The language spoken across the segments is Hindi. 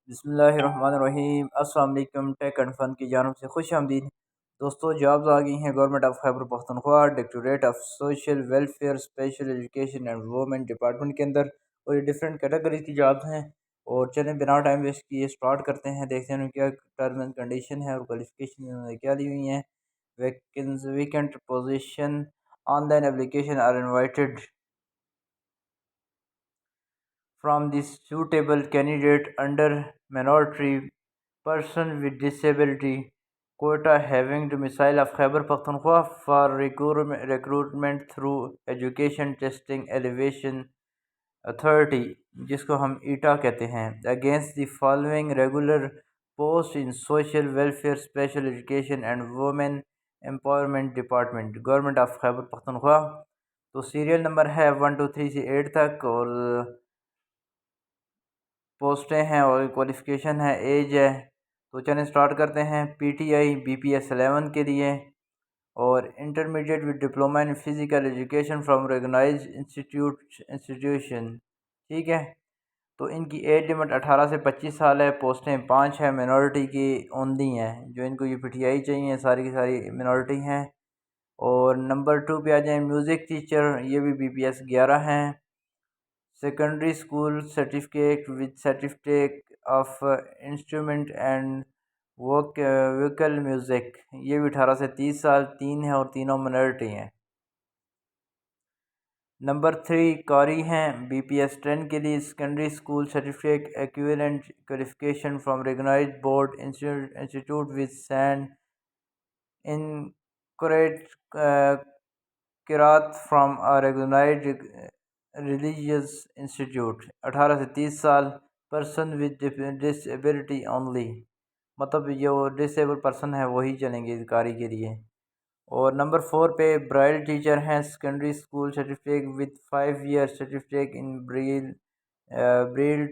बिस्मिल्लाहिर्रहमानिर्रहीम। अस्सलाम वालेकुम। टेक एंड फन की जानब से खुश आमदीद। दोस्तों, जॉब्स आ गई हैं government of Khyber Pakhtunkhwa directorate of social welfare special education and women department के अंदर। और ये डिफरेंट कैटेगरी की जॉब्स हैं। और चलें बिना टाइम वेस्ट किए स्टार्ट करते हैं, देखते हैं क्या टर्म एंड कंडीशन है और क्वालिफिकेशन उन्होंने क्या दी हुई हैं। Vacant position online application are invited from the suitable candidate under minority person with disability quota having domicile of Khyber Pakhtunkhwa for recruitment through education testing elevation authority जिसको हम ईटा कहते हैं against the following regular post in social welfare special education and women empowerment department government of Khyber Pakhtunkhwa. तो सीरियल नंबर है 1 2 3 से 8 तक और पोस्टें हैं और क्वालिफ़िकेशन है, एज है। तो चलें स्टार्ट करते हैं। पीटीआई बीपीएस 11 के लिए और intermediate with diploma in physical education from recognised institution. ठीक है, तो इनकी एज लिमिट 18 से 25 साल है। पोस्टें 5 हैं, मिनॉरिटी की ओनली हैं। जो इनको ये पीटीआई चाहिए सारी की सारी मिनॉरिटी हैं। और नंबर 2 पे आ जाएँ, म्यूज़िक टीचर, ये भी बीपीएस 11 हैं। Secondary school certificate with certificate of instrument and vocal music, ये भी 18 से 30 साल, 3 है और तीनों मिनॉरिटी हैं। नंबर 3 कारी हैं, बीपीएस 10 के लिए secondary school certificate equivalent qualification from recognised board institute with सैंड इन किरात from a recognised religious institute. 18 से 30 साल, पर्सन विद डिसेबिलिटी ओनली, मतलब जो डिसेबल पर्सन है वही चलेंगे कारी के लिए। और नंबर 4 पे ब्राइल टीचर हैं, secondary school certificate with 5 year certificate in Braille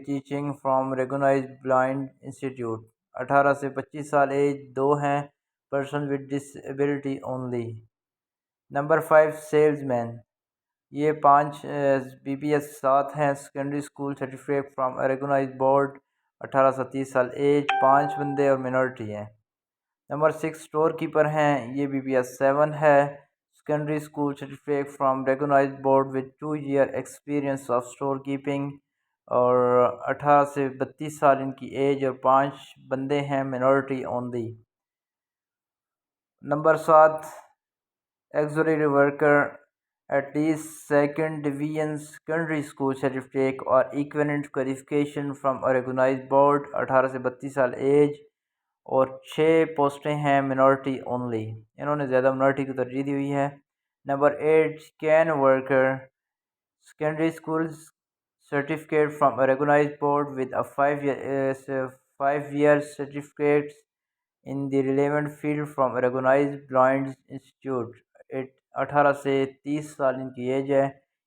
teaching from recognised blind institute. 18 से 25 साल, एज 2 हैं, person with disability only. Number 5 salesman, ये 5 बीपीएस 7 हैं, secondary school certificate from recognised board. 18 से 30 साल, एज 5 बंदे और मिनॉरिटी हैं। नंबर 6 स्टोर कीपर हैं, ये बीपीएस 7 है, secondary school certificate from recognised board with 2 year experience of store keeping. और 18 से 32 साल इनकी एज और 5 बंदे हैं, मिनॉरिटी ओनली। नंबर 7 एक्सोरी worker at least second division secondary school certificate और equivalent qualification from a recognized board। 18 से 32 साल, एज और 6 पोस्टें हैं, मिनॉरिटी ओनली। इन्होंने ज़्यादा मिनॉरिटी की तरजीह दी हुई है। Number 8 scan worker, secondary school certificate from a recognised board with a 5 year certificate in the relevant field from recognised blind institute. 18 से 30 साल इनकी एज है।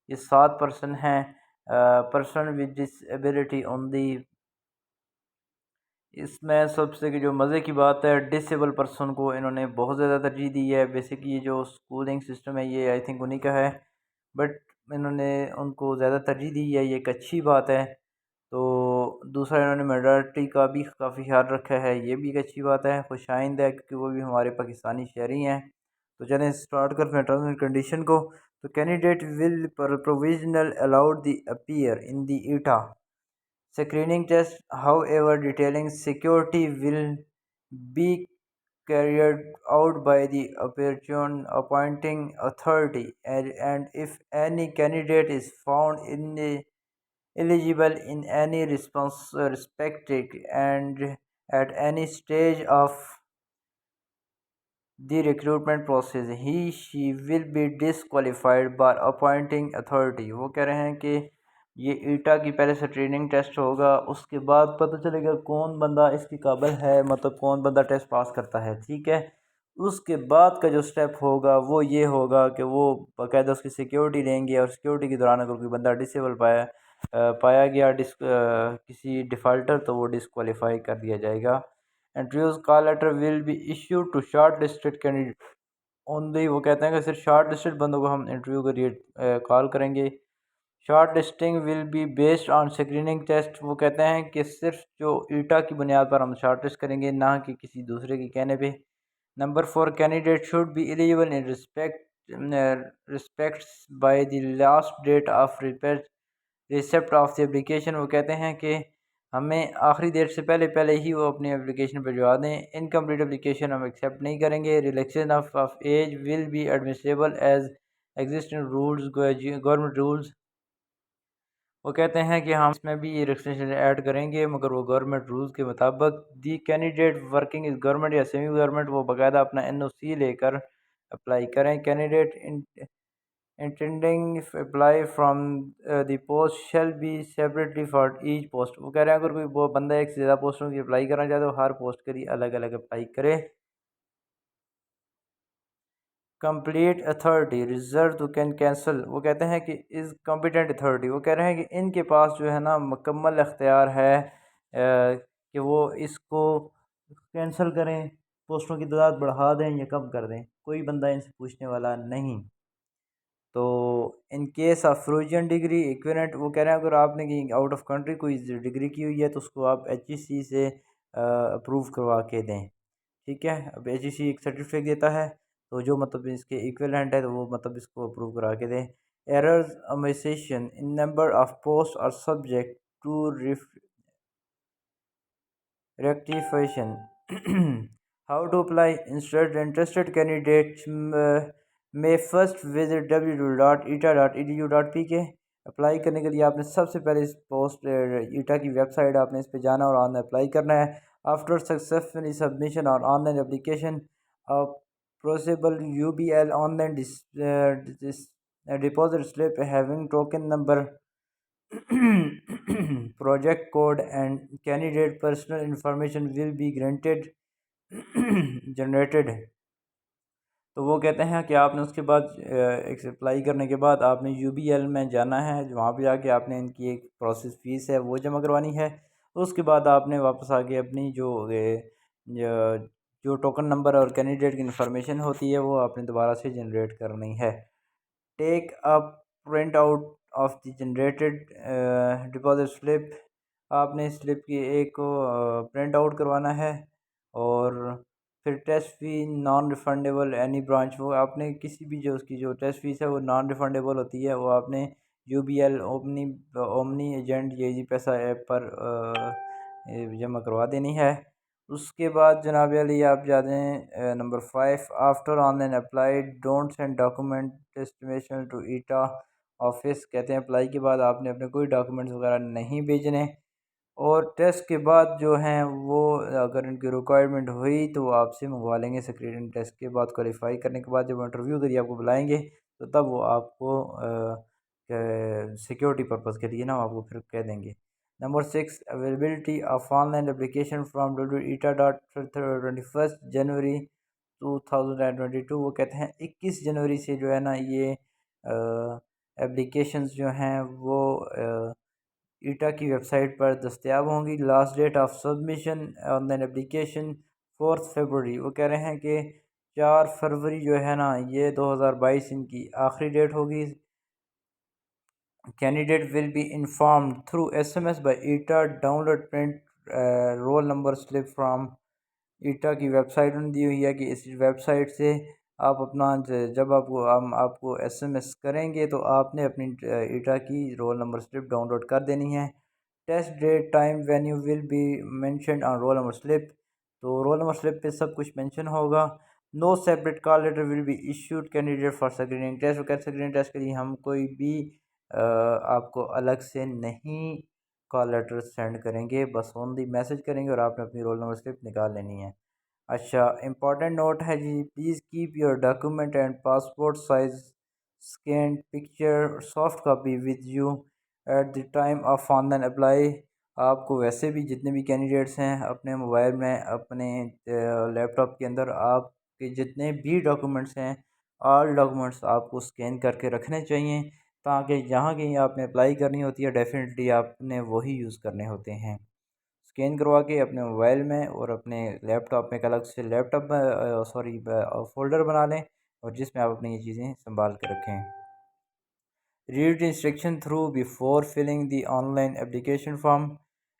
ये 7 पर्सन हैं, पर्सन विद डिसेबिलिटी ओनली। इसमें सबसे की जो मज़े की बात है, डिसेबल पर्सन को इन्होंने बहुत ज़्यादा तरजीह दी है। बेसिकली ये जो स्कूलिंग सिस्टम है ये आई थिंक उन्हीं का है, बट इन्होंने उनको ज़्यादा तरजीह दी है, ये एक अच्छी बात है। तो दूसरा इन्होंने माइनॉरिटी का भी काफ़ी ख्याल रखा है, ये भी एक अच्छी बात है, खुशाइंद है क्योंकि वो भी हमारे पाकिस्तानी शहरी हैं। तो चलें स्टार्ट करते हैं टर्म्स एंड कंडीशन को। तो candidate will provisional allowed the appear in the eta screening test, however detailing security will be carried out by the appointing authority, and if any candidate is found eligible in any respected and at any stage of the recruitment process, she will be disqualified by appointing authority। वो कह रहे हैं कि ये ईटा की पहले से ट्रेनिंग टेस्ट होगा, उसके बाद पता चलेगा कौन बंदा इसके काबिल है, मतलब कौन बंदा टेस्ट पास करता है। ठीक है, उसके बाद का जो स्टेप होगा वो ये होगा कि वो बाकायदा उसकी सिक्योरिटी लेंगे और सिक्योरिटी के दौरान अगर कोई बंदा डिसेबल पाया गया किसी डिफ़ाल्टर, तो वो डिसक्वालीफाई कर दिया जाएगा। Interviews call letter will be issue to short listed candidate only. वो कहते हैं कि सिर्फ शॉर्ट लिस्टेड बंदों को हम इंटरव्यू के लिए कॉल करेंगे। Short listing will be based on screening test. वो कहते हैं कि सिर्फ जो ईटा की बुनियाद पर हम शॉर्ट लिस्ट करेंगे, ना कि किसी दूसरे के कहने पे। Number 4, candidate should be eligible in respects by the last date of receipt of the application. वो कहते हैं कि हमें आखिरी डेट से पहले पहले ही वो अपनी एप्लीकेशन भिजवा दें। इनकम्प्लीट एप्लीकेशन हम एक्सेप्ट नहीं करेंगे। Relaxation of age will be admissible as existing rules government rules. वो कहते हैं कि हम इसमें भी ये रिस्ट्रिक्शन ऐड करेंगे, मगर वो गवर्नमेंट रूल्स के मुताबिक। The candidate working is government या सेमी गवर्नमेंट, वो बाकायदा अपना एनओसी लेकर अप्लाई करें। Candidate intending apply from the post shall be separately for each post. वो कह रहे हैं अगर कोई वो बंदा एक से ज़्यादा पोस्टों की अप्लाई करना चाहते तो हर पोस्ट के लिए अलग अलग अप्लाई करे। Complete authority reserve to cancel. वो कहते हैं कि इज़ कॉम्पिटेंट अथॉरिटी। वो कह रहे हैं कि इनके पास जो है ना मुकम्मल अख्तियार है कि वो इसको कैंसिल करें, पोस्टों की तादाद बढ़ा दें या कम कर दें। कोई बंदा इनसे पूछने वाला नहीं। तो in case of frozen degree equivalent, वो कह रहे हैं अगर आपने कहीं आउट ऑफ कंट्री कोई डिग्री की हुई है तो उसको आप HEC से अप्रूव करवा के दें। ठीक है, अब HEC एक सर्टिफिकेट देता है, तो जो मतलब इसके इक्विवेलेंट है तो वो मतलब इसको अप्रूव करा के दें। Errors omission in number of post are subject to rectification. How to apply? Interested candidates may first visit www.eta.edu.pk। Apply करने के लिए आपने सबसे पहले इस पोस्ट ईटा की वेबसाइट आपने इस पे जाना और ऑनलाइन अप्लाई करना है। आफ्टर सक्सेसफुली सबमिशन और ऑनलाइन एप्लीकेशन प्रोसेबल UBL online deposit slip having token number project code and candidate personal information will be granted generated। तो वो कहते हैं कि आपने उसके बाद एक अप्लाई करने के बाद आपने UBL में जाना है, वहाँ पे जाके आपने इनकी एक प्रोसेस फ़ीस है वो जमा करवानी है। तो उसके बाद आपने वापस आके अपनी जो टोकन नंबर और कैंडिडेट की इंफॉर्मेशन होती है वो आपने दोबारा से जनरेट करनी है। Take a print out of the generated deposit slip. आपने स्लिप की एक को प्रिंट आउट करवाना है। और फिर test fee non refundable any branch, वो आपने किसी भी जो उसकी जो टेस्ट फ़ीस है वो नॉन रिफंडेबल होती है, वो आपने UBL ओमनी एजेंट ये पैसा ऐप पर जमा करवा देनी है। उसके बाद जनाब अली आप जाते हैं number 5, after online apply don't send document estimation to ETA office. कहते हैं अप्लाई के बाद आपने अपने कोई डॉक्यूमेंट्स वगैरह नहीं भेजने। और टेस्ट के बाद जो हैं वो अगर इनकी रिक्वायरमेंट हुई तो वो आपसे मंगवा लेंगे। स्क्रीनिंग टेस्ट के बाद क्वालिफाई करने के बाद जब इंटरव्यू के लिए आपको बुलाएंगे तो तब वो आपको सिक्योरिटी पर्पज़ के लिए ना आपको फिर कह देंगे। Number 6, availability of online application from www.eta.21 January 2022। वो कहते हैं 21 जनवरी से जो है ना ये एप्लीकेशंस जो हैं वो ईटा की वेबसाइट पर दस्तयाब होंगी। Last date of submission online application 4 February. वो कह रहे हैं कि 4 फरवरी जो है ना ये 2022 इनकी आखिरी डेट होगी। Candidate will be informed through SMS by ETA। Download print roll number slip from ईटा की वेबसाइट उन्होंने दी हुई है कि इस वेबसाइट से आप अपना जब आपको हम आपको SMS करेंगे तो आपने अपनी ईटा की रोल नंबर स्लिप डाउनलोड कर देनी है। Test date time venue will be mentioned on roll number slip. तो रोल नंबर स्लिप पे सब कुछ मेंशन होगा। No separate call letter will be issued candidate for screening test. और स्क्रीनिंग टेस्ट के लिए हम कोई भी आपको अलग से नहीं कॉल लेटर सेंड करेंगे, बस ओनली मैसेज करेंगे और आपने अपनी रोल नंबर स्लिप निकाल लेनी है। अच्छा, इम्पॉर्टेंट नोट है जी, please keep your document and passport size scan picture soft copy with you at the time of online apply. आपको वैसे भी जितने भी कैंडिडेट्स हैं अपने मोबाइल में अपने लैपटॉप के अंदर आपके जितने भी डॉक्यूमेंट्स हैं ऑल डॉक्यूमेंट्स आपको स्कैन करके रखने चाहिए, ताकि जहाँ कहीं आपने अप्लाई करनी होती है डेफिनेटली आपने वही यूज़ करने होते हैं। स्कैन करवा के अपने मोबाइल में और अपने लैपटॉप में एक अलग से लैपटॉप फ़ोल्डर बना लें और जिसमें आप अपनी ये चीज़ें संभाल के रखें। Read the instruction through before filling the online application form.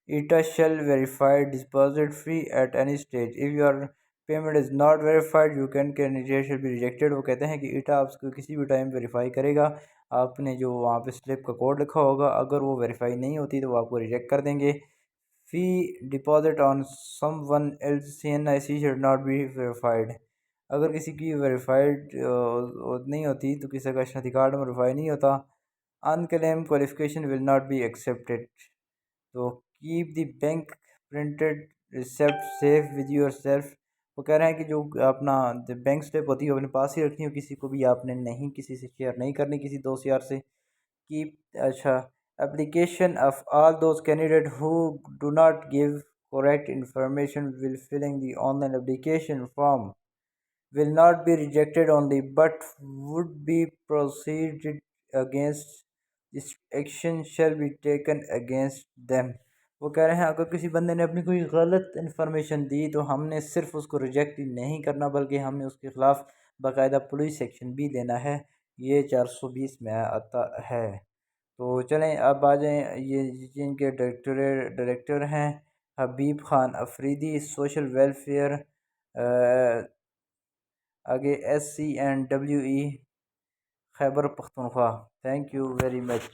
ETA shall verify deposit fee at any stage. If your payment is not verified, you can candidate shall be rejected. वो कहते हैं कि ETA आपको किसी भी टाइम वेरीफाई करेगा, आपने जो वहाँ पे स्लिप का कोड लिखा होगा, अगर वो वेरीफाई नहीं होती तो वो आपको रिजेक्ट कर देंगे. Fee deposit on someone else CNIC should not be verified. अगर किसी की वेरीफाइड नहीं होती तो किसी का शनाख्ती कार्ड में वेरीफाई नहीं होता, unclaimed qualification will not be accepted. तो keep the bank printed receipt safe with your self. वो कह रहे हैं कि जो अपना बैंक स्लिप होती है अपने पास ही रखनी हो, किसी को भी आपने नहीं किसी से शेयर नहीं करनी, किसी दोस्त यार से. कीप अच्छा application of all those candidates who do not give correct information while filling the online application form will not be rejected only but would be proceeded against. This action shall be taken against them. वो कह रहे हैं अगर किसी बंदे ने अपनी कोई गलत इन्फॉर्मेशन दी तो हमने सिर्फ उसको रिजेक्ट नहीं करना बल्कि हमने उसके ख़िलाफ़ बाकायदा पुलिस एक्शन भी लेना है. ये 420 में आता है. तो चलें अब आ जाएँ ये जिनके डायरेक्टर हैं हबीब खान अफरीदी सोशल वेलफेयर, आगे SCNWE Khyber Pakhtunkhwa. Thank you very much.